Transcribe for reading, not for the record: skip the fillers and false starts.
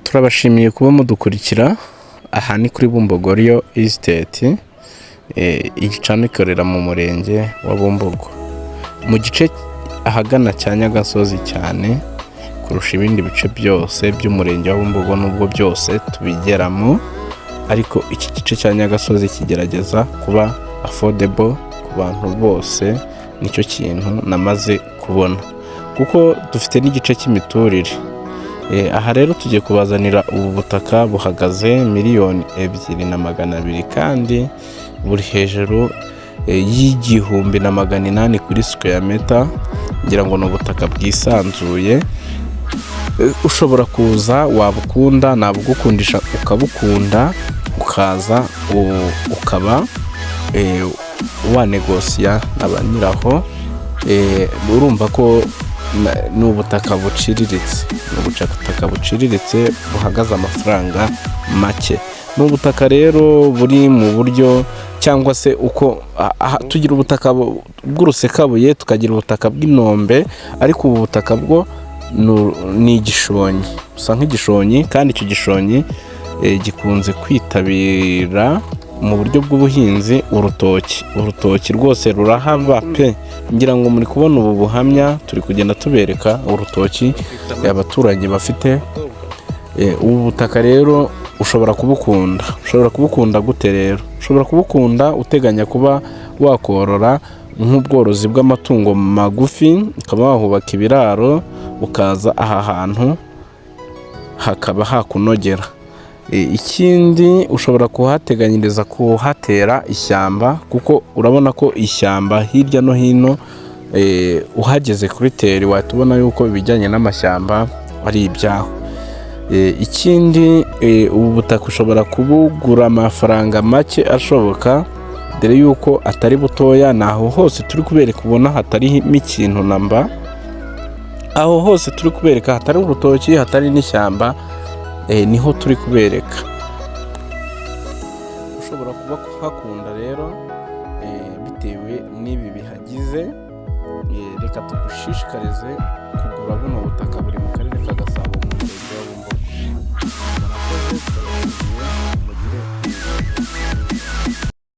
turabashimiye kuba mudukurikira. Aha ni kuri Bumbogo Royal Estate, igicano ikorera mu murenge wa Bumbogo, mu gice ahagana cya Nyagasozi cyane kurusha ibindi bice byose by'umurenge wa Bumbogo, nubwo byose tubigeramo, ariko iki gice cya Nyagasozi kigerageza kuba affordable ku bantu bose. Nicyo kintu namaze kubona, kuko dufite n'igice cy'imiturire. Aha rero tugiye kubazanira ubu butaka buhagaze $2,200,000 kandi buri hejuru y'1,800 kuri square meter. Ngira ngo ni ubutaka bwisanzuye, ushobora kuza wabukunda, nabugukundisha ukabukunda, ukaza ukaba wanegosiya n'abanyiraho. Urumva ko ni ubutaka buciriritse, buhagaze amafaranga make. Ni ubutaka rero buri mu buryo, cyangwa se uko tugira ubutaka bw'urusekabuye, tukagira ubutaka bw'inombe, ariko ubu butaka bwo ni igishonyi, usa nk'igishonyi, kandi icyo gishonyi gikunze kwitabira mu buryo bw'ubuhinzi urutoki rwose rurahaba pe. Ngira ngo muri kubona ubu buhamya, turi kugenda tubereka urutoki abaturage bafite. Ubu butaka rero ushobora kubukunda gute rero? Ushobora kubukunda uteganya kuba wakorora nk'ubworozi bw'amatungo magufi, ukaba wahubaka ibiraro, ukaza aha hantu hakaba hakunogera. Ikindi ushobora kuhateganyiriza kuhatera ishyamba, kuko urabona ko ishyamba hirya no hino, uhageze kuri teri watubona yuko ibijyanye n'amashyamba ari ibyaho. Ikindi ubu butaka ushobora kubugura amafaranga make ashoboka, dore yuko atari butoya. Naho hose turi kubereka ubona hatarimo ikintu namba, aho hose turi kubereka hatari urutoki, hatari n'ishyamba, niho turi kubereka. Ushobora kuba kuhakunda rero bitewe n'ibi bihagize. Reka tugushishikarize kugura buno butaka, buri mu karere ka Gasabo, mu murenge wa Bumbogo.